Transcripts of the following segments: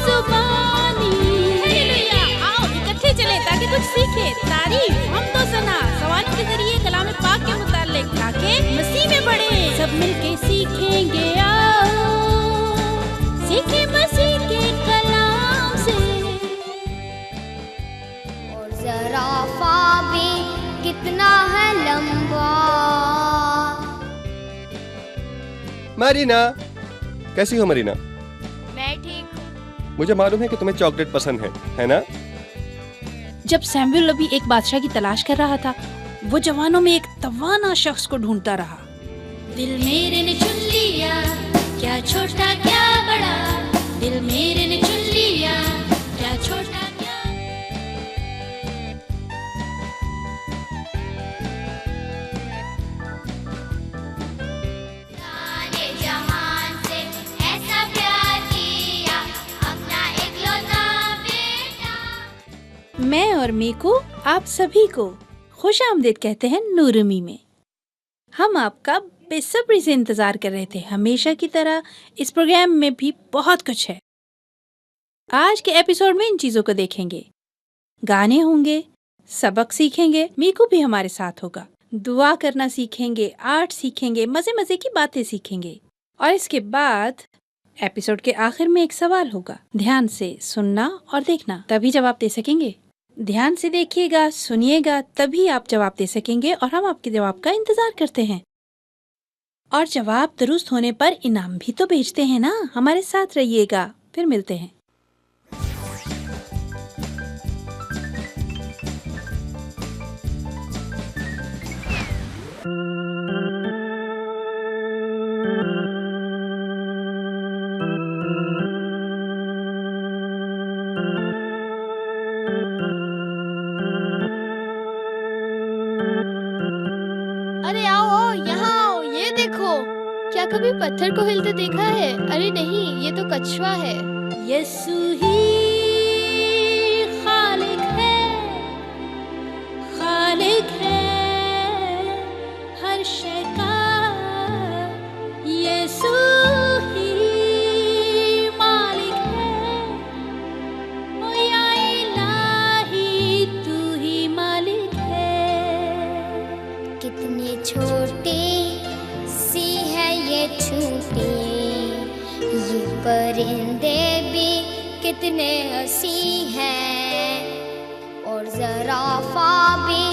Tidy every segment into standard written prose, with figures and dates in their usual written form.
जुबानी। हालेलुया, आओ इकट्ठे चले ताकि कुछ सीखे, तारीफ हम तो सना सवालों के जरिए कलाम पाक के मुतालिक ताकि मसीह में बढ़े। सब मिलके सीखेंगे, आओ सीखे मसीह के कलाम से। और ज़राफ़ा भी कितना है लंबा। मरीना, कैसी हो मरीना? मैं ठीक हूँ। मुझे मालूम है कि तुम्हें चॉकलेट पसंद है ना? जब सैमुअल अभी एक बादशाह की तलाश कर रहा था, वो जवानों में एक तवाना शख्स को ढूंढता रहा। दिल मेरे ने चुन लिया, क्या छोटा क्या बड़ा, दिल मेरे ने चुन लिया, क्या छोटा क्या। सारे जहान से ऐसा प्यार किया, अपना इकलौता बेटा। मैं और मीकू आप सभी को खुश आमदीद कहते हैं नूरमी में। हम आपका बेसब्री से इंतजार कर रहे थे। हमेशा की तरह इस प्रोग्राम में भी बहुत कुछ है। आज के एपिसोड में इन चीजों को देखेंगे, गाने होंगे, सबक सीखेंगे, मीकू भी हमारे साथ होगा, दुआ करना सीखेंगे, आर्ट सीखेंगे, मजे मजे की बातें सीखेंगे। और इसके बाद एपिसोड के आखिर में एक सवाल होगा। ध्यान से सुनना और देखना, तभी जवाब दे सकेंगे। ध्यान से देखिएगा, सुनिएगा, तभी आप जवाब दे सकेंगे और हम आपके जवाब का इंतजार करते हैं। और जवाब दुरुस्त होने पर इनाम भी तो भेजते हैं ना। हमारे साथ रहिएगा, फिर मिलते हैं। अरे आओ, यहाँ आओ, ये देखो। क्या कभी पत्थर को हिलते देखा है? अरे नहीं, ये तो कछुआ है। यीशु ही खालिक है हर शय का। यीशु ही मालिक है, ओ या इलाही तू ही मालिक है। कितनी छोटी सी है ये छूटी, ये परिंदे भी कितने हंसी हैं, और ज़राफ़ा भी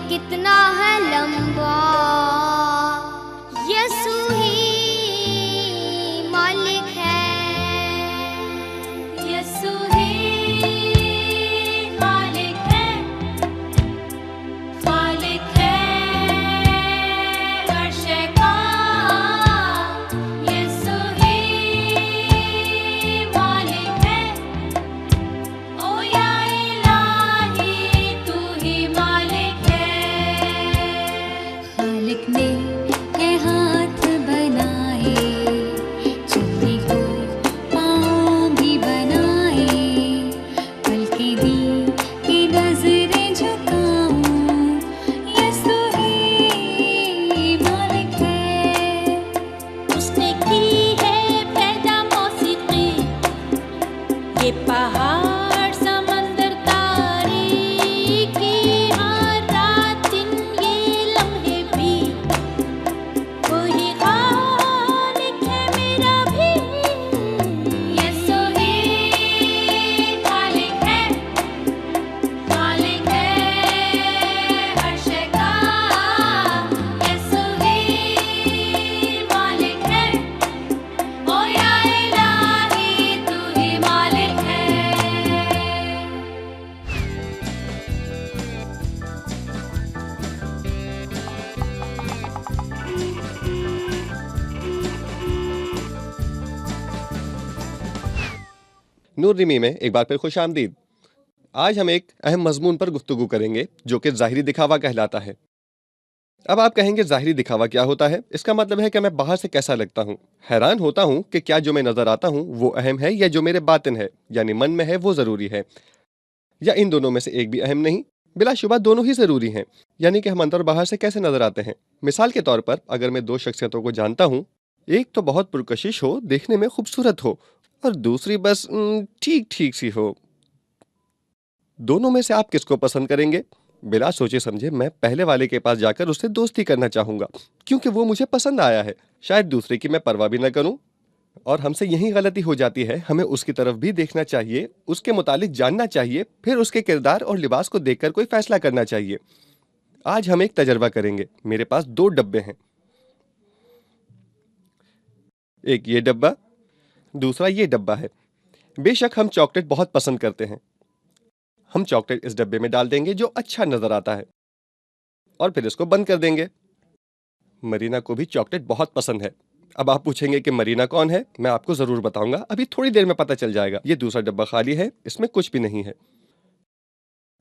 कितना है लंबा। यीशु ही मालिक है। यीशु ही खालिक है हर शय का। यीशु ही मालिक है, ओ या इलाही तू ही मालिक है। खालिक ने है हाथ बनाए, चलने को पाँव भी बनाए, पलकें दी कि नजरें झुकाऊं। यीशु ही मालिक है, उसने की है पैदा मौसीकी, ये पहाड़ समंदर तारीकी, हर रात दिन ये लम्हे भी, वही खालिक है मेरा भी। यीशु ही खालिक है हर शय का। यीशु ही मालिक है, ओ या इलाही तू ही मालिक है। नूरनिमी में एक बार फिर खुश आमदीद। आज हम एक अहम मजमून पर गुफ्तगू करेंगे जो कि ज़ाहिरी दिखावा कहलाता है। अब आप कहेंगे ज़ाहिरी दिखावा क्या होता है? इसका मतलब है कि मैं बाहर से कैसा लगता हूँ। हैरान होता हूँ कि क्या जो मैं नज़र आता हूँ वो अहम है या जो मेरे बातिन है यानी मन में है वो ज़रूरी है, या इन दोनों में से एक भी अहम नहीं। बिलाशुबा दोनों ही ज़रूरी हैं, यानी कि हम अंदर बाहर से कैसे नज़र आते हैं। मिसाल के तौर पर अगर मैं दो शख्सियतों को जानता हूँ, एक तो बहुत पुरकशिश हो, देखने में खूबसूरत हो, और दूसरी बस ठीक ठीक सी हो। दोनों में से आप किसको पसंद करेंगे? बिना सोचे समझे मैं पहले वाले के पास जाकर उससे दोस्ती करना चाहूंगा, क्योंकि वो मुझे पसंद आया है। शायद दूसरे की मैं परवाह भी न करूं। और हमसे यही गलती हो जाती है, हमें उसकी तरफ भी देखना चाहिए, उसके मुतालिक जानना चाहिए, फिर उसके किरदार और लिबास को देखकर कोई फैसला करना चाहिए। आज हम एक तजर्बा करेंगे। मेरे पास 2 डब्बे हैं, एक ये डब्बा, दूसरा ये डब्बा है। बेशक हम चॉकलेट बहुत पसंद करते हैं। हम चॉकलेट इस डब्बे में डाल देंगे जो अच्छा नजर आता है, और फिर इसको बंद कर देंगे। मरीना को भी चॉकलेट बहुत पसंद है। अब आप पूछेंगे कि मरीना कौन है? मैं आपको जरूर बताऊंगा, अभी थोड़ी देर में पता चल जाएगा। ये दूसरा डब्बा खाली है, इसमें कुछ भी नहीं है।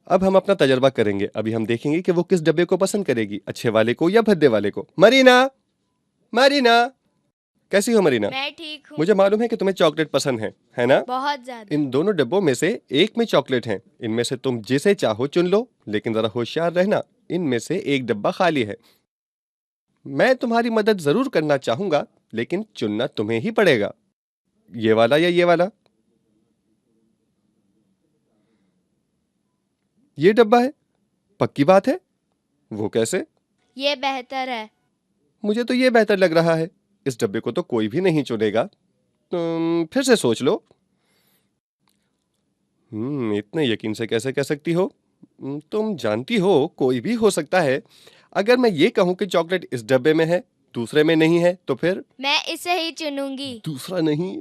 अब हम अपना तजर्बा करेंगे। अभी हम देखेंगे कि वो किस डब्बे को पसंद करेगी, अच्छे वाले को या भद्दे वाले को। मरीना, मरीना, कैसी हो मरीना? मैं ठीक हूँ। मुझे मालूम है कि तुम्हें चॉकलेट पसंद है ना? बहुत ज्यादा। इन दोनों डब्बों में से एक में चॉकलेट है। इनमें से तुम जिसे चाहो चुन लो, लेकिन जरा होशियार रहना, इनमें से एक डब्बा खाली है। मैं तुम्हारी मदद जरूर करना चाहूंगा, लेकिन चुनना तुम्हें ही पड़ेगा। ये वाला या ये वाला? ये डब्बा है। पक्की बात है? वो कैसे? ये बेहतर है। मुझे तो ये बेहतर लग रहा है। इस डब्बे को तो कोई भी नहीं चुनेगा। तुम फिर से सोच लो। इतने यकीन से कैसे कह सकती हो? तुम जानती हो कोई भी हो सकता है। अगर मैं ये कहूं कि चॉकलेट इस डब्बे में है, दूसरे में नहीं है, तो फिर? मैं इसे ही चुनूंगी। दूसरा नहीं?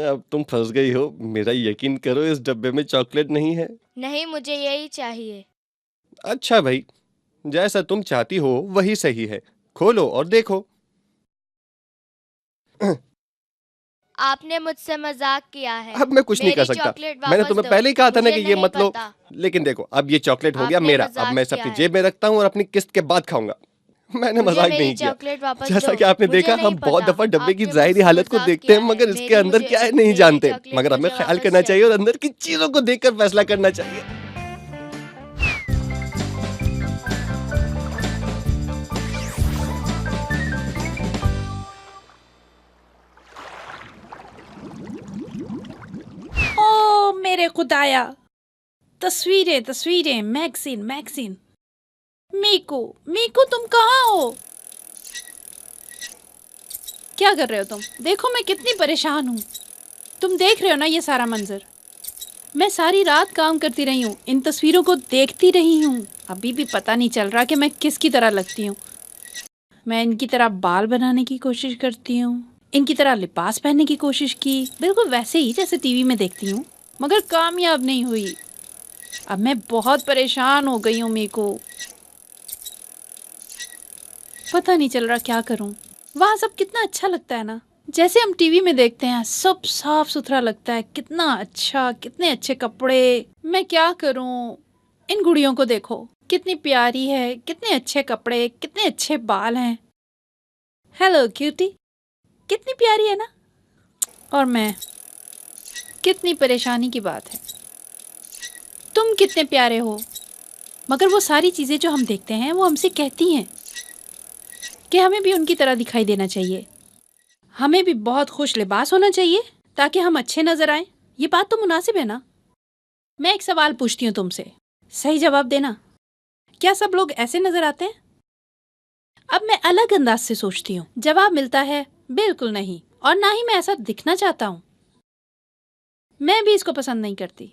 अब तुम फंस गई हो। मेरा यकीन करो, इस डब्बे में चॉकलेट नहीं है। नहीं, मुझे यही चाहिए। अच्छा भाई, जैसा तुम चाहती हो वही सही है। खोलो और देखो। आपने मुझसे मजाक किया है। अब मैं कुछ नहीं कर मेरी सकता। चॉकलेट मैंने वापस तुम्हें दो। पहले ही कहा था ना मुझे कि ये नहीं मत लो। पता। लेकिन देखो, अब ये चॉकलेट हो गया आपने मेरा। अब मजाक मैं इसे किया अपनी है। जेब में रखता हूँ और अपनी किस्त के बाद खाऊंगा। मैंने मुझे मजाक मेरी नहीं किया। चॉकलेट वापस जैसा दो। कि आपने मुझे देखा, नहीं हम बहुत पता। दफा डब्बे की आपने जाहिरी मुझसे हालत को मजाक देखते किया हैं, है। मगर इसके मेरी अंदर मुझे क्या है नहीं मेरी जानते। चॉकलेट मगर हमें मुझे ख्याल वापस करना चाहिए और चाहिए। अंदर की चीजों को देखकर फैसला करना चाहिए। ओ मेरे खुदाया, तस्वीरें तस्वीरें, मैगजीन मैगजीन। मीकू, मीकू तुम कहाँ हो? क्या कर रहे हो तुम? देखो मैं कितनी परेशान हूँ। तुम देख रहे हो ना ये सारा मंजर? मैं सारी रात काम करती रही हूँ, इन तस्वीरों को देखती रही हूँ। अभी भी पता नहीं चल रहा कि मैं किसकी तरह लगती हूँ। मैं इनकी तरह बाल बनाने की कोशिश करती हूँ, इनकी तरह लिबास पहनने की कोशिश की, बिल्कुल वैसे ही जैसे टीवी में देखती हूँ, मगर कामयाब नहीं हुई। अब मैं बहुत परेशान हो गई हूँ। मेरे को पता नहीं चल रहा क्या करूँ। वहाँ सब कितना अच्छा लगता है ना, जैसे हम टीवी में देखते हैं। सब साफ सुथरा लगता है, कितना अच्छा, कितने अच्छे कपड़े। मैं क्या करूँ? इन गुड़ियों को देखो, कितनी प्यारी है, कितने अच्छे कपड़े, कितने अच्छे बाल हैं। हेलो क्यूटी, कितनी प्यारी है ना। और मैं, कितनी परेशानी की बात है। तुम कितने प्यारे हो, मगर वो सारी चीज़ें जो हम देखते हैं वो हमसे कहती हैं कि हमें भी उनकी तरह दिखाई देना चाहिए। हमें भी बहुत खुश लिबास होना चाहिए ताकि हम अच्छे नजर आएं। ये बात तो मुनासिब है ना? मैं एक सवाल पूछती हूँ तुमसे, सही जवाब देना। क्या सब लोग ऐसे नजर आते हैं? अब मैं अलग अंदाज से सोचती हूँ। जवाब मिलता है बिल्कुल नहीं, और ना ही मैं ऐसा दिखना चाहता हूँ। मैं भी इसको पसंद नहीं करती।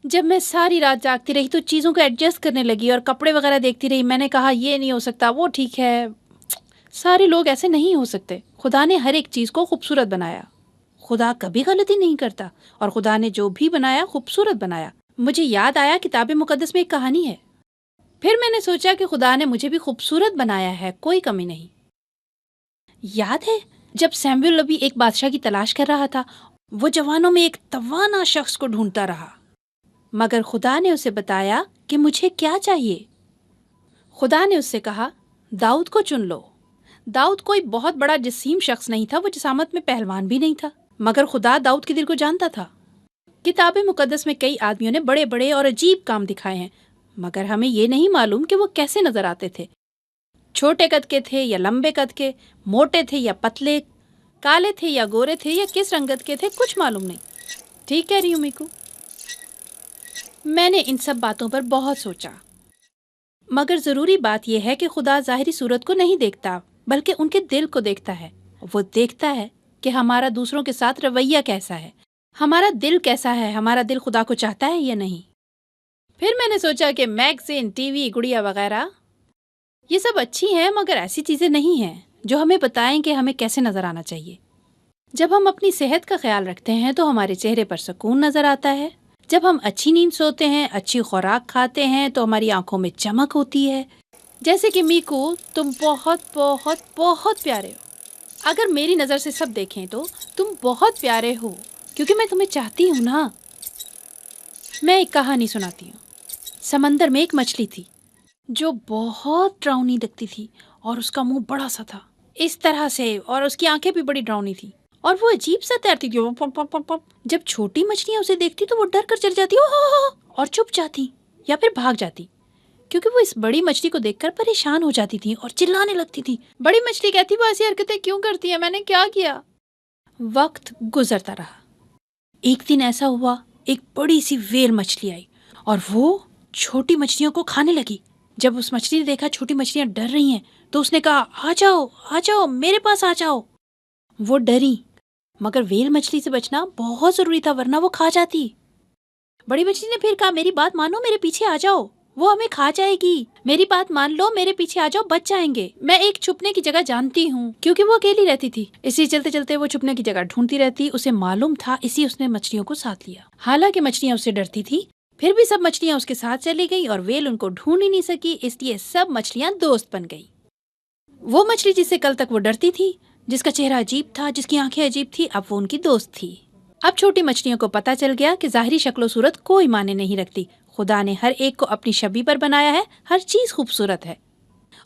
जब मैं सारी रात जागती रही तो चीज़ों को एडजस्ट करने लगी और कपड़े वगैरह देखती रही। मैंने कहा ये नहीं हो सकता, वो ठीक है। सारे लोग ऐसे नहीं हो सकते। खुदा ने हर एक चीज़ को खूबसूरत बनाया। खुदा कभी गलती नहीं करता, और खुदा ने जो भी बनाया खूबसूरत बनाया। मुझे याद आया किताब मुकद्दस में एक कहानी है। फिर मैंने सोचा कि खुदा ने मुझे भी खूबसूरत बनाया है, कोई कमी नहीं। याद है जब सैमुएल नबी एक बादशाह की तलाश कर रहा था, वो जवानों में एक तवाना शख्स को ढूंढता रहा, मगर खुदा ने उसे बताया कि मुझे क्या चाहिए। खुदा ने उससे कहा दाऊद को चुन लो। दाऊद कोई बहुत बड़ा जसीम शख्स नहीं था, वो जिसामत में पहलवान भी नहीं था, मगर खुदा दाऊद के दिल को जानता था। किताब मुकद्दस में कई आदमियों ने बड़े बड़े और अजीब काम दिखाए हैं, मगर हमें ये नहीं मालूम कि वो कैसे नजर आते थे। छोटे कद के थे या लंबे कद के, मोटे थे या पतले, काले थे या गोरे थे या किस रंगत के थे कुछ मालूम नहीं। ठीक कह रही हूँ मीकू। मैंने इन सब बातों पर बहुत सोचा, मगर ज़रूरी बात यह है कि खुदा ज़ाहिरी सूरत को नहीं देखता बल्कि उनके दिल को देखता है। वो देखता है कि हमारा दूसरों के साथ रवैया कैसा है, हमारा दिल कैसा है, हमारा दिल खुदा को चाहता है या नहीं। फिर मैंने सोचा कि मैगज़ीन, टीवी, गुड़िया वगैरह ये सब अच्छी हैं, मगर ऐसी चीज़ें नहीं हैं जो हमें बताएं कि हमें कैसे नज़र आना चाहिए। जब हम अपनी सेहत का ख्याल रखते हैं तो हमारे चेहरे पर सुकून नज़र आता है। जब हम अच्छी नींद सोते हैं, अच्छी खुराक खाते हैं तो हमारी आंखों में चमक होती है। जैसे कि मीकू, तुम बहुत बहुत बहुत प्यारे हो। अगर मेरी नज़र से सब देखें तो तुम बहुत प्यारे हो, क्योंकि मैं तुम्हें चाहती हूँ ना। मैं एक कहानी सुनाती हूँ। समंदर में एक मछली थी जो बहुत डरावनी दिखती थी और उसका मुंह बड़ा सा था इस तरह से, और उसकी आंखें भी बड़ी डरावनी थी और वो अजीब सा तैरती थी। पप पप पप पप। जब छोटी मछलियां उसे देखती तो वो डर कर चली जाती और चुप जाती या फिर भाग जाती, क्योंकि वो इस बड़ी मछली को देखकर परेशान हो जाती थी और चिल्लाने लगती थी। बड़ी मछली कहती, वो ऐसी हरकतें क्यों करती है, मैंने क्या किया। वक्त गुजरता रहा। एक दिन ऐसा हुआ, एक बड़ी सी व्हेल मछली आई और वो छोटी मछलियों को खाने लगी। जब उस मछली ने देखा छोटी मछलियां डर रही हैं तो उसने कहा, आ जाओ मेरे पास आ जाओ। वो डरी, मगर व्हेल मछली से बचना बहुत जरूरी था, वरना वो खा जाती। बड़ी मछली ने फिर कहा, मेरी बात मानो, मेरे पीछे आ जाओ, वो हमें खा जाएगी। मेरी बात मान लो, मेरे पीछे आ जाओ, बच जाएंगे। मैं एक छुपने की जगह जानती हूँ, क्योंकि वो अकेली रहती थी। इसी चलते चलते वो छुपने की जगह ढूंढती रहती, उसे मालूम था, इसी उसने मछलियों को साथ लिया। हालांकि मछलियां उससे डरती थी, फिर भी सब मछलियां उसके साथ चली गई और व्हेल उनको ढूंढ ही नहीं सकी, इसलिए सब मछलियां दोस्त बन गई। वो मछली जिससे कल तक वो डरती थी, जिसका चेहरा अजीब था, जिसकी आंखें अजीब थी, अब वो उनकी दोस्त थी। अब छोटी मछलियों को पता चल गया कि ज़ाहिरी शक्लो सूरत कोई मायने नहीं रखती। खुदा ने हर एक को अपनी शबीह पर बनाया है, हर चीज़ खूबसूरत है।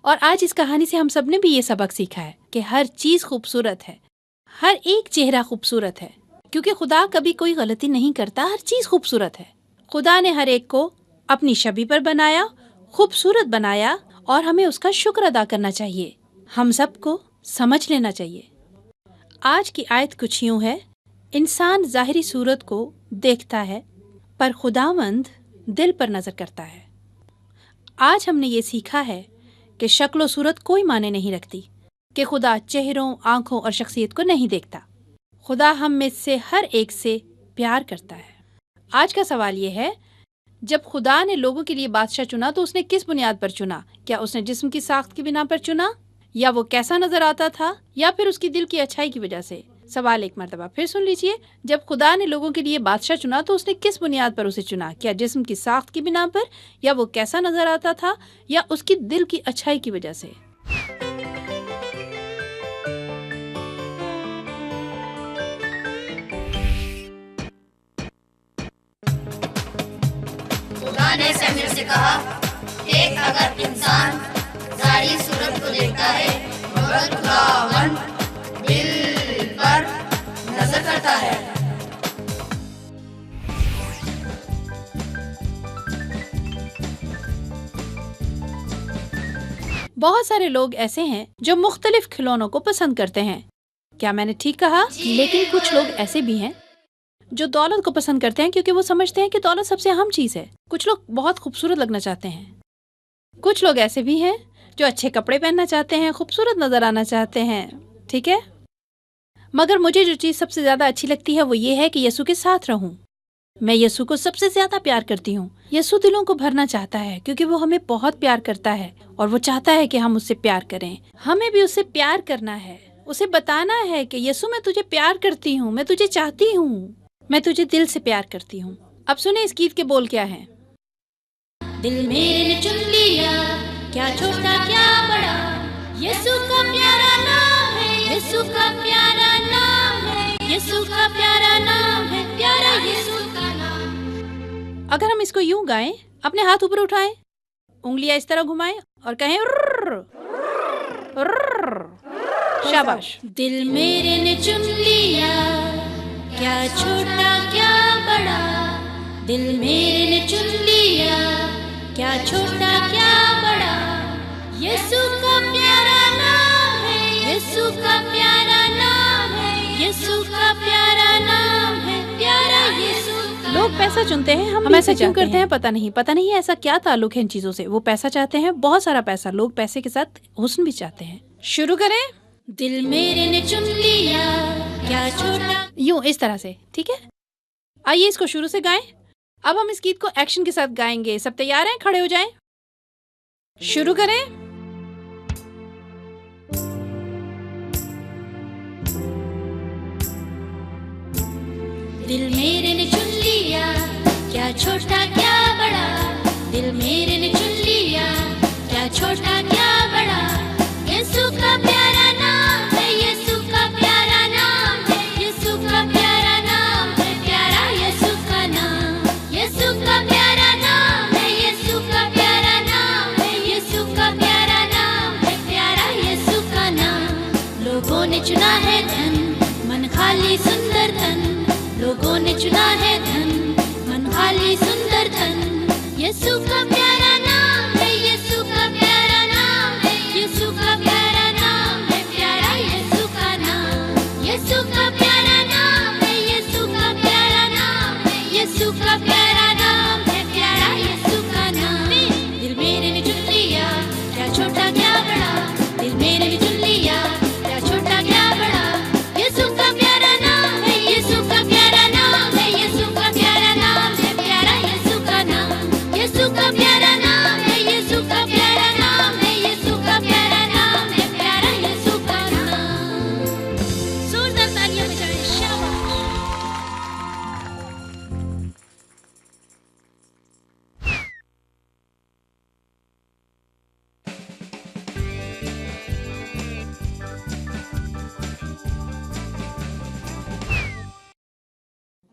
और आज इस कहानी से हम सब ने भी ये सबक सीखा है कि हर चीज़ खूबसूरत है, हर एक चेहरा खूबसूरत है, क्योंकि खुदा कभी कोई गलती नहीं करता, हर चीज़ खूबसूरत है। खुदा ने हर एक को अपनी शबीह पर बनाया, खूबसूरत बनाया, और हमें उसका शुक्र अदा करना चाहिए। हम सबको समझ लेना चाहिए। आज की आयत कुछ यूं है, इंसान ज़ाहिरी सूरत को देखता है पर खुदावंद दिल पर नज़र करता है। आज हमने ये सीखा है कि शक्लो सूरत कोई माने नहीं रखती, कि खुदा चेहरों, आंखों और शख्सियत को नहीं देखता। खुदा हम में से हर एक से प्यार करता है। आज का सवाल ये है, जब खुदा ने लोगों के लिए बादशाह चुना तो उसने किस बुनियाद पर चुना? क्या उसने जिस्म की साख्त की बिना पर चुना, या वो कैसा नजर आता था, या फिर उसकी दिल की अच्छाई की वजह से? सवाल एक मरतबा फिर सुन लीजिए। जब खुदा ने लोगों के लिए बादशाह चुना तो उसने किस बुनियाद पर उसे चुना? क्या जिस्म की साख्त की बिना पर, या वो कैसा नजर आता था, या उसकी दिल की अच्छाई की वजह से? खुदा ने समीर से कहा, देख, अगर इंसान ज़ाहिरी सूरत को देखता है मगर खुदावंद दिल पर नजर करता है। बहुत सारे लोग ऐसे हैं जो मुख्तलिफ खिलौनों को पसंद करते हैं। क्या मैंने ठीक कहा? लेकिन कुछ लोग ऐसे भी हैं जो दौलत को पसंद करते हैं, क्योंकि वो समझते हैं कि दौलत सबसे अहम चीज़ है। कुछ लोग बहुत खूबसूरत लगना चाहते हैं। कुछ लोग ऐसे भी हैं जो अच्छे कपड़े पहनना चाहते हैं, खूबसूरत नजर आना चाहते हैं। ठीक है, मगर मुझे जो चीज़ सबसे ज़्यादा अच्छी लगती है वो ये है कि यीशु के साथ रहूं। मैं यीशु को सबसे ज़्यादा प्यार करती हूँ। यीशु दिलों को भरना चाहता है, क्योंकि वो हमें बहुत प्यार करता है और वो चाहता है कि हम उससे प्यार करें। हमें भी उससे प्यार करना है, उसे बताना है कि यीशु मैं तुझे प्यार करती हूँ, मैं तुझे चाहती हूँ, मैं तुझे दिल से प्यार करती हूँ। अब सुने इस गीत के बोल क्या हैं। दिल मेरे ने चुन लिया, क्या छोटा क्या बड़ा, यीशु का प्यारा नाम है, यीशु का प्यारा नाम है, यीशु का प्यारा नाम है, प्यारा यीशु का नाम। अगर हम इसको यूं गाएं, अपने हाथ ऊपर उठाएं, उंगलियां इस तरह घुमाएं और कहें रुर्र, रुर्र। शाबाश। दिल मेरे ने चुन लिया, क्या छोटा क्या बड़ा, दिल मेरे ने चुन लिया, क्या छोटा क्या बड़ा, यीशु का प्यारा नाम है, यीशु का प्यारा नाम है, यीशु का प्यारा नाम है, प्यारा यीशु का लोग नाम। पैसा चुनते हैं, हम ऐसा क्यों करते हैं पता नहीं ऐसा क्या ताल्लुक है इन चीजों से। वो पैसा चाहते हैं, बहुत सारा पैसा। लोग पैसे के साथ हुस्न भी चाहते हैं। शुरू करें दिल मेरे ने चुन लिया, क्या छोटा। यूं इस तरह से, ठीक है? आइए इसको शुरू से गाएं। अब हम इस गीत को एक्शन के साथ गाएंगे। सब तैयार हैं? खड़े हो जाएं। शुरू करें। दिल मेरे ने चुन लिया, क्या छोटा क्या बड़ा। दिल मेरे ने चुन लिया, क्या छोटा क्या बड़ा। यीशु का प्यारा नाम है, यीशु का प्यारा नाम है, यीशु का प्यारा नाम है, प्यारा यीशु का नाम। यीशु का प्यारा नाम है, यीशु का प्यारा नाम है, यीशु का प्यारा नाम है, प्यारा यीशु का नाम। लोगों ने चुना है धन, मन खाली सुंदर धन। लोगों ने चुना है धन, मन खाली सुंदर धन। यीशु का प्यारा नाम है, यीशु का प्यारा नाम है, यीशु का प्यारा नाम है, प्यारा यीशु का नाम। यीशु का प्यारा नाम है, यीशु का प्यारा नाम है, यीशु का प्यारा नाम है, प्यारा यीशु का नाम। दिल मेरे ने चुन लिया, क्या छोटा क्या बड़ा। दिल मेरे ने चुन लिया, क्या छोटा क्या बड़ा। यीशु का प्यारा नाम है, यीशु का प्यारा नाम है, यीशु का प्यारा नाम है, प्यारा यीशु का नाम। यीशु का प्यारा नाम है, यीशु का प्यारा नाम है, यीशु का प्यारा नाम है, प्यारा यीशु का नाम। जोरदार तालियां बजाएं, शाबाश।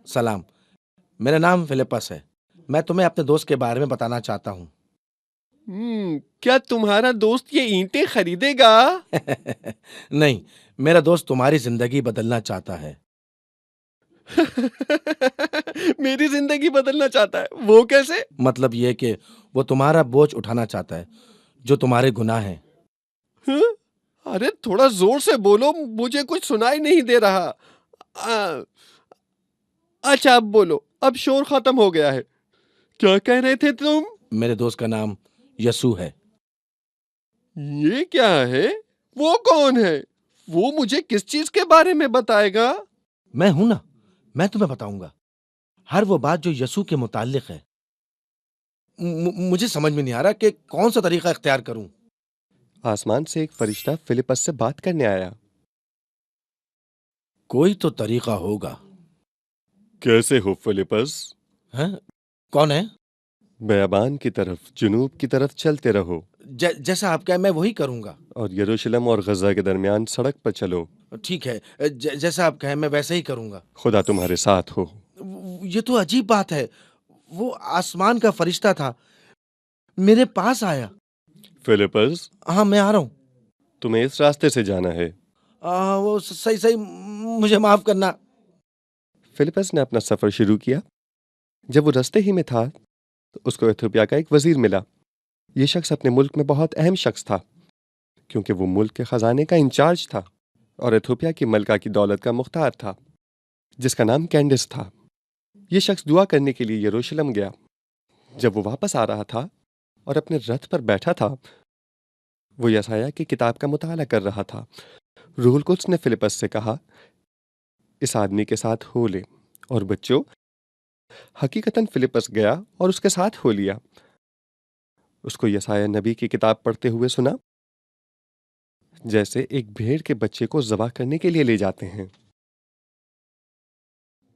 सलाम, मेरा नाम फिलिपस है। मैं तुम्हें अपने दोस्त के बारे में बताना चाहता हूँ। क्या तुम्हारा दोस्त ये ईंटें खरीदेगा? नहीं, मेरा दोस्त तुम्हारी जिंदगी बदलना चाहता है। मेरी जिंदगी बदलना चाहता है? वो कैसे? मतलब ये कि वो तुम्हारा बोझ उठाना चाहता है, जो तुम्हारे गुनाह हैं। हाँ? अरे थोड़ा जोर से बोलो, मुझे कुछ सुनाई नहीं दे रहा। अच्छा अब बोलो, अब शोर खत्म हो गया है। क्या कह रहे थे तुम? मेरे दोस्त का नाम यसू है। ये क्या है? वो कौन है? वो मुझे किस चीज के बारे में बताएगा? मैं हूं ना, मैं तुम्हें बताऊंगा हर वो बात जो यसू के मुताल्लिक है। मुझे समझ में नहीं आ रहा कि कौन सा तरीका इख्तियार करूं। आसमान से एक फरिश्ता फिलिपस से बात करने आया। कोई तो तरीका होगा। कैसे हो फिलिपस? हैं? कौन है? बयाबान की तरफ, जुनूब की तरफ चलते रहो। जैसा आप कहें मैं वही करूंगा। और यरूशलेम और गजा के दरमियान सड़क पर चलो। ठीक है, जैसा आप कहें मैं वैसे ही करूंगा। खुदा तुम्हारे साथ हो। ये तो अजीब बात है। वो आसमान का फरिश्ता था, मेरे पास आया। फिलिपस, हाँ, मैं आ रहा हूं। तुम्हें इस रास्ते से जाना है। वो सही, मुझे माफ करना। फिलिपस ने अपना सफर शुरू किया। जब वो रास्ते ही में था तो उसको इथियोपिया का एक वजीर मिला। ये शख्स अपने मुल्क में बहुत अहम शख्स था, क्योंकि वो मुल्क के खजाने का इंचार्ज था और इथियोपिया की मलका की दौलत का मुख्तार था, जिसका नाम कैंडिस था। ये शख्स दुआ करने के लिए यरूशलेम गया। जब वो वापस आ रहा था और अपने रथ पर बैठा था, वो यसाया की किताब का मुताला कर रहा था। रूहुल कुद्स ने फिलिपस से कहा, इस आदमी के साथ हो ले। और बच्चों, हकीकतन फिलिपस गया और उसके साथ हो लिया। उसको यसाया नबी की किताब पढ़ते हुए सुना, जैसे एक भेड़ के बच्चे को ज़बह करने के लिए ले जाते हैं।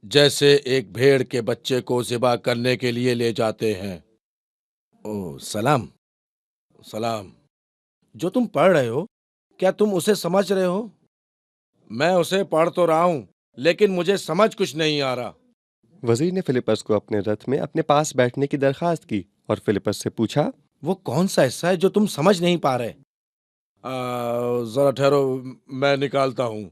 जैसे एक भेड़ के बच्चे को ज़िबा करने के लिए ले जाते हैं। ओ सलाम, सलाम। जो तुम पढ़ रहे हो, क्या तुम उसे समझ रहे हो? मैं उसे पढ़ तो रहा हूं, लेकिन मुझे समझ कुछ नहीं आ रहा। वजीर ने फिलिपस को अपने रथ में अपने पास बैठने की दरखास्त की और फिलिपस से पूछा, वो कौन सा हिस्सा है जो तुम समझ नहीं पा रहे? जरा ठहरो, मैं निकालता हूं।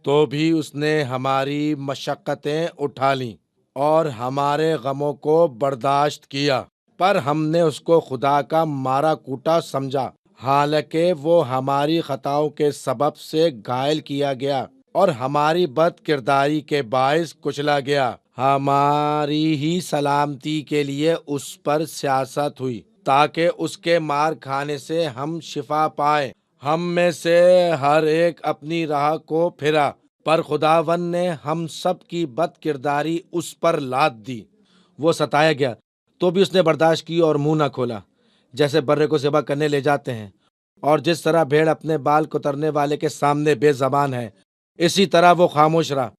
तो भी उसने हमारी मशक्कतें उठा लीं और हमारे गमों को बर्दाश्त किया, पर हमने उसको खुदा का मारा कूटा समझा हालांकि वो हमारी खताओं के सबब से घायल किया गया और हमारी बद किरदारी के बायस कुचला गया। हमारी ही सलामती के लिए उस पर सियासत हुई ताकि उसके मार खाने से हम शिफा पाएं। हम में से हर एक अपनी राह को फिरा, पर खुदावन ने हम सब की बद किरदारी उस पर लाद दी। वो सताया गया तो भी उसने बर्दाश्त की और मुंह न खोला। जैसे बर्रे को ज़िबा करने ले जाते हैं और जिस तरह भेड़ अपने बाल कुतरने वाले के सामने बेज़बान है, इसी तरह वो खामोश रहा।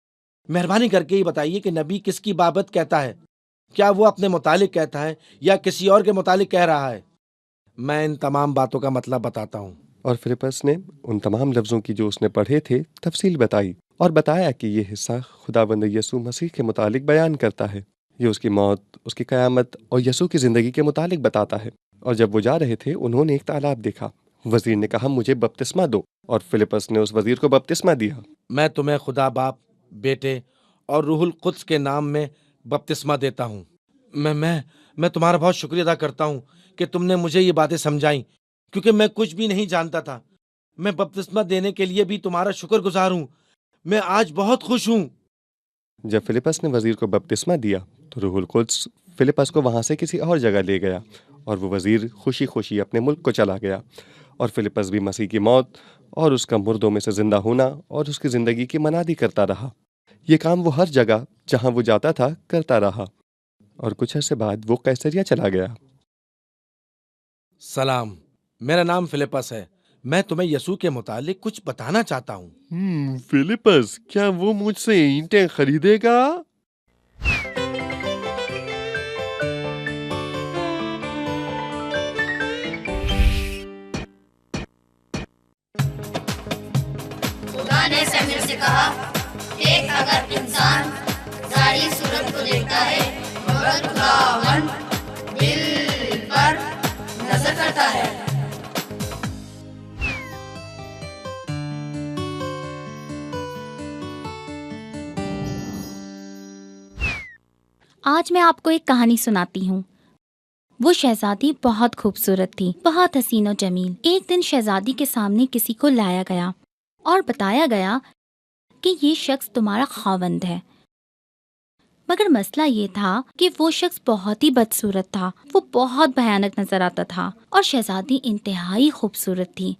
मेहरबानी करके ही बताइए कि नबी किसकी बाबत कहता है? क्या वो अपने मुतालिक कहता है या किसी और के मुतालिक कह रहा है? मैं इन तमाम बातों का मतलब बताता हूँ। और फिलिपस ने उन तमाम लफ्ज़ों की जो उसने पढ़े थे तफसील बताई और बताया कि ये हिस्सा खुदावंद यीशु मसीह के मुतालिक बयान करता है। ये उसकी मौत, उसकी क़यामत और यीशु की ज़िंदगी के मुतालिक बताता है। और जब वो जा रहे थे उन्होंने एक तालाब देखा। वज़ीर ने कहा, मुझे बपतिस्मा दो, और फिलिपस ने उस वज़ीर को बपतिस्मा दिया। मैं तुम्हें खुदा बाप, बेटे और रूहुल कुद्स के नाम में बपतिस्मा देता हूँ। मैं तुम्हारा बहुत शुक्रिया अदा करता हूँ कि तुमने मुझे ये बातें समझाई, क्योंकि मैं कुछ भी नहीं जानता था। मैं बपतिस्मा देने के लिए भी तुम्हारा शुक्रगुजार हूँ। मैं आज बहुत खुश हूँ। जब फिलिपस ने वज़ीर को बपतिस्मा दिया तो रूहुल कुद्स फिलिपस को वहाँ से किसी और जगह ले गया और वो वज़ीर खुशी खुशी अपने मुल्क को चला गया। और फिलिपस भी मसीह की मौत और उसका मुर्दों में से जिंदा होना और उसकी ज़िंदगी की मनादी करता रहा। ये काम वो हर जगह जहाँ वो जाता था करता रहा। और कुछ अर्से बाद वो कैसरिया चला गया। सलाम, मेरा नाम फिलिपस है। मैं तुम्हें यीशु के मुतालिक कुछ बताना चाहता हूँ। फिलिपस, क्या वो मुझसे ईंटें खरीदेगा? खुदा ने समीर से कहा, देख, अगर इंसान जाहिर सूरत को देखता है मगर खुदावन दिल पर नजर करता है। आज मैं आपको एक कहानी सुनाती हूँ। वो शहजादी बहुत खूबसूरत थी, बहुत हसीन और जमील। एक दिन शहजादी के सामने किसी को लाया गया और बताया गया कि ये शख्स तुम्हारा खावंद है। मगर मसला ये था कि वो शख्स बहुत ही बदसूरत था। वो बहुत भयानक नजर आता था और शहजादी इंतहाई खूबसूरत थी।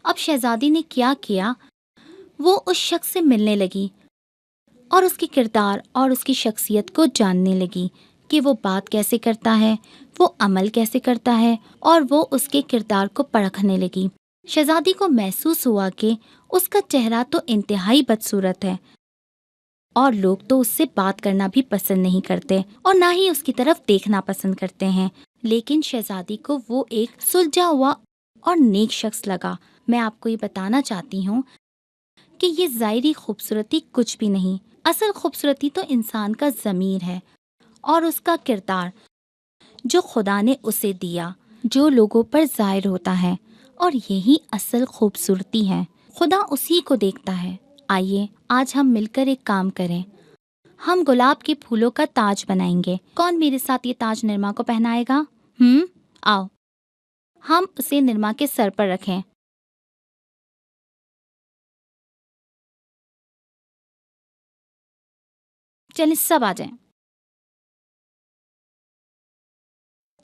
अब शहजादी ने क्या किया, वो उस शख्स से मिलने लगी और उसके किरदार और उसकी शख्सियत को जानने लगी कि वो बात कैसे करता है, वो अमल कैसे करता है, और वो उसके किरदार को परखने लगी। शहजादी को महसूस हुआ कि उसका चेहरा तो इंतहाई बदसूरत है और लोग तो उससे बात करना भी पसंद नहीं करते और ना ही उसकी तरफ देखना पसंद करते हैं। लेकिन शहजादी को वो एक सुलझा हुआ और नेक शख्स लगा। मैं आपको ये बताना चाहती हूँ कि ये ज़ाहिरी खूबसूरती कुछ भी नहीं, असल खूबसूरती तो इंसान का ज़मीर है और उसका किरदार जो खुदा ने उसे दिया, जो लोगों पर ज़ाहिर होता है, और यही असल खूबसूरती है। खुदा उसी को देखता है। आइए आज हम मिलकर एक काम करें। हम गुलाब के फूलों का ताज बनाएंगे। कौन मेरे साथ ये ताज निर्मा को पहनाएगा? आओ, हम उसे निर्मा के सर पर रखें। चलिए सब आ जाएं।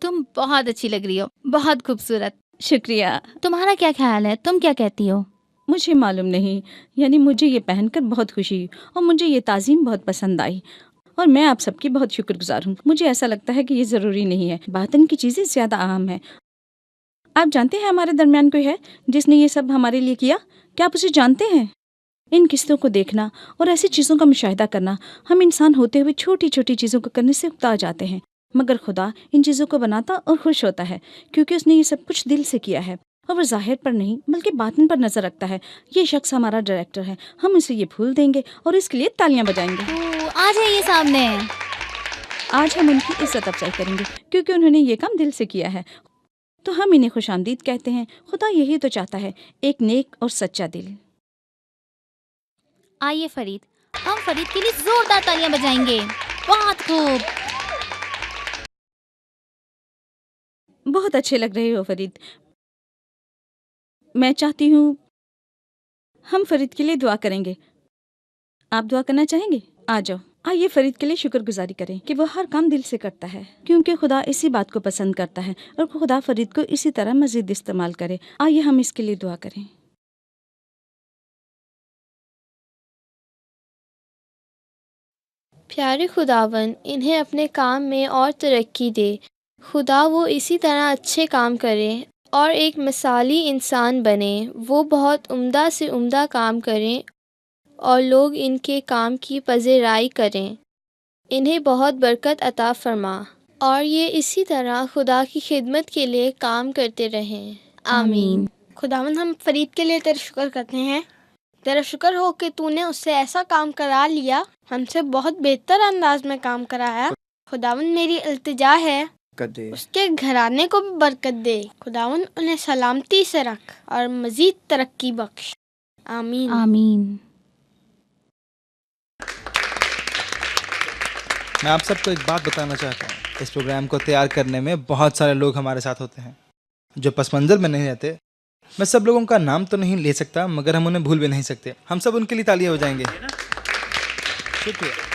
तुम बहुत अच्छी लग रही हो, बहुत खूबसूरत। शुक्रिया। तुम्हारा क्या ख्याल है? तुम क्या कहती हो? मुझे मालूम नहीं, यानी मुझे ये पहनकर बहुत खुशी हुई और मुझे ये ताज़ीम बहुत पसंद आई और मैं आप सबकी बहुत शुक्रगुजार हूँ। मुझे ऐसा लगता है कि ये ज़रूरी नहीं है, बातन की चीज़ें ज़्यादा अहम है। आप जानते हैं हमारे दरमियान कोई है जिसने ये सब हमारे लिए किया? क्या आप उसे जानते हैं? इन किस्तों को देखना और ऐसी चीज़ों का मुशाहिदा करना, हम इंसान होते हुए छोटी छोटी चीज़ों को करने से उकता जाते हैं, मगर खुदा इन चीज़ों को बनाता और खुश होता है क्योंकि उसने ये सब कुछ दिल से किया है और वो जाहिर पर नहीं बल्कि बातिन पर नजर रखता है। ये शख्स हमारा डायरेक्टर है, हम इसे ये फूल देंगे और इसके लिए तालियां बजाएंगे। आ जाइए सामने। आज हम उनकी इज्जत अफजाई करेंगे क्योंकि उन्होंने ये काम दिल से किया है, तो हम इन्हें खुशामदीद कहते हैं। खुदा यही तो चाहता है, एक नेक और सच्चा दिल। आइए फरीद, हम फरीद के लिए जोरदार तालियां बजाएंगे। बहुत खूब, बहुत अच्छे लग रहे हो फरीद। मैं चाहती हूँ हम फरीद के लिए दुआ करेंगे। आप दुआ करना चाहेंगे? आ जाओ, आइए फरीद के लिए शुक्रगुजारी करें कि वो हर काम दिल से करता है, क्योंकि खुदा इसी बात को पसंद करता है और खुदा फरीद को इसी तरह मजीद इस्तेमाल करे। आइए हम इसके लिए दुआ करें। प्यारे खुदावन, इन्हें अपने काम में और तरक्की दे। खुदा वो इसी तरह अच्छे काम करें और एक मिसाली इंसान बने। वो बहुत उम्दा से उम्दा काम करें और लोग इनके काम की पज़ेराई करें। इन्हें बहुत बरकत अता फरमा और ये इसी तरह खुदा की खिदमत के लिए काम करते रहें। आमीन। खुदावन, हम फरीद के लिए तेरा शुक्र करते हैं। तेरा शुक्र हो कि तूने उससे ऐसा काम करा लिया, हमसे बहुत बेहतर अंदाज में काम कराया। खुदावन, मेरी इल्तिजा है उसके घराने को भी बरकत दे। खुदावन, उन्हें सलामती से रख और मजीद तरक्की बख्श। आमीन। आमीन। मैं आप सबको एक बात बताना चाहता हूँ। इस प्रोग्राम को तैयार करने में बहुत सारे लोग हमारे साथ होते हैं जो पस मंज़र में नहीं रहते। मैं सब लोगों का नाम तो नहीं ले सकता, मगर हम उन्हें भूल भी नहीं सकते। हम सब उनके लिए तालियां बजाएंगे। शुक्रिया।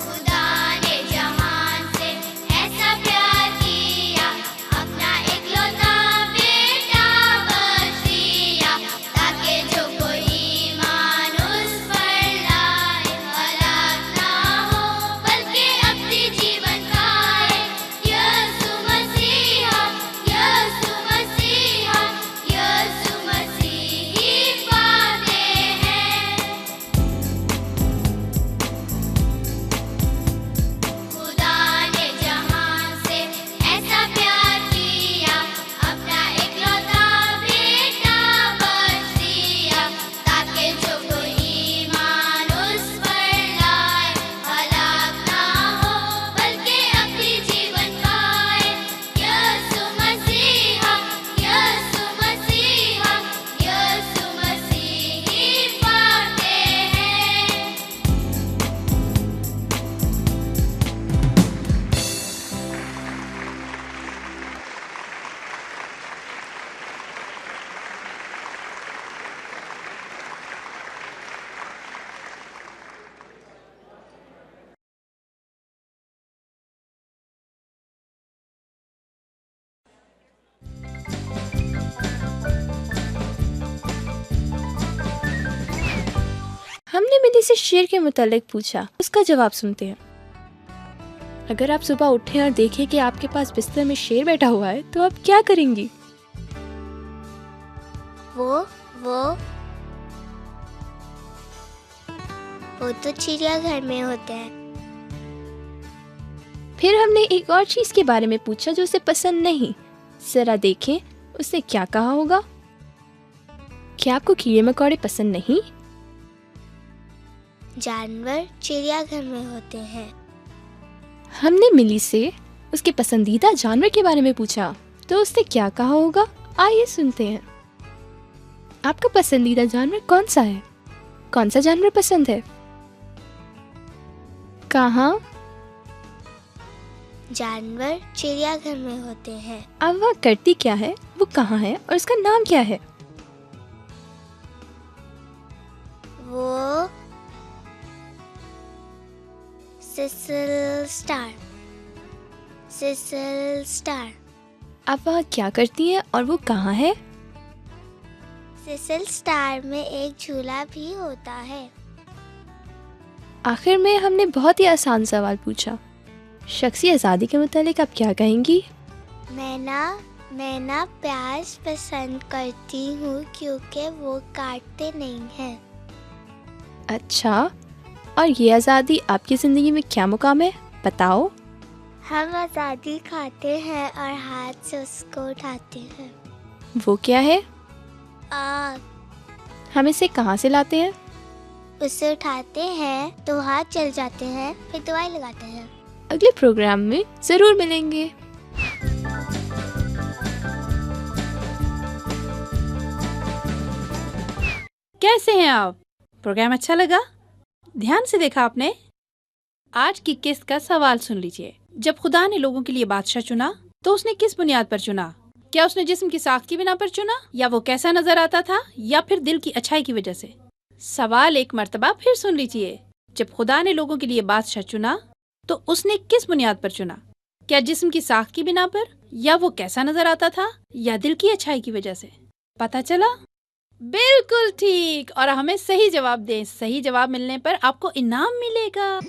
खुदा ने जहान से ऐसा प्यार किया, अपना इकलौता बेटा बख्श दिया, ताकि जो कोई ईमान उस पर लाए हलाक ना हो बल्कि अपनी जीवन पाए। यीशु मसीहा, यीशु मसीहा, यीशु मसीह ही पाते हैं। खुदा ने जहान से ऐसा प्यार किया, अपना इकलौता बेटा बख्श दिया, ताकि जो कोई ईमान उस पर लाए हलाक ना हो बल्कि अपनी जीवन पाए। यीशु मसीहा, यीशु मसीहा, यीशु मसीह ही पाते हैं। हमने मिली से शेर के मुतालिक पूछा, उसका जवाब सुनते हैं। अगर आप सुबह उठें और देखें कि आपके पास बिस्तर में शेर बैठा हुआ है, तो आप क्या करेंगी? वो तो चिड़ियाघर में होते हैं। फिर हमने एक और चीज के बारे में पूछा जो उसे पसंद नहीं। जरा देखें उसने क्या कहा होगा। क्या आपको कीड़े मकोड़े पसंद नहीं? जानवर चिड़ियाघर में होते हैं। हमने मिली से उसके पसंदीदा जानवर के बारे में पूछा, तो उसने क्या कहा होगा। आइए सुनते हैं। आपका पसंदीदा जानवर कौन सा है? कौन सा जानवर पसंद है? कहाँ? जानवर चिड़ियाघर में होते हैं। अब वह करती क्या है, वो कहाँ है और उसका नाम क्या है? वो सिसिल स्टार। अब वह क्या करती है और वो कहाँ है? सिसिल स्टार में एक झूला भी होता है। आखिर में हमने बहुत ही आसान सवाल पूछा। शख्सी आज़ादी के मुतालिक आप क्या कहेंगी? मैं ना प्याज पसंद करती हूँ क्योंकि वो काटते नहीं हैं। अच्छा, और ये आज़ादी आपकी ज़िंदगी में क्या मुकाम है, बताओ। हम आज़ादी खाते हैं और हाथ से उसको उठाते हैं। वो क्या है? आग। हम इसे कहाँ से लाते हैं? उसे उठाते हैं तो हाथ जल जाते हैं, फिर दवाई लगाते हैं। अगले प्रोग्राम में ज़रूर मिलेंगे। कैसे हैं आप? प्रोग्राम अच्छा लगा? ध्यान से देखा आपने? आज की किस्त का सवाल सुन लीजिए। जब खुदा ने लोगों के लिए बादशाह चुना तो उसने किस बुनियाद पर चुना? क्या उसने जिस्म की साख की बिना पर चुना, या वो कैसा नजर आता था, या फिर दिल की अच्छाई की वजह से? सवाल एक मर्तबा फिर सुन लीजिए। जब खुदा ने लोगों के लिए बादशाह चुना तो उसने किस बुनियाद पर चुना? क्या जिस्म की साख की बिना पर, या वो कैसा नजर आता था, या दिल की अच्छाई की वजह से? पता चला? बिल्कुल ठीक। और हमें सही जवाब दें। सही जवाब मिलने पर आपको इनाम मिलेगा।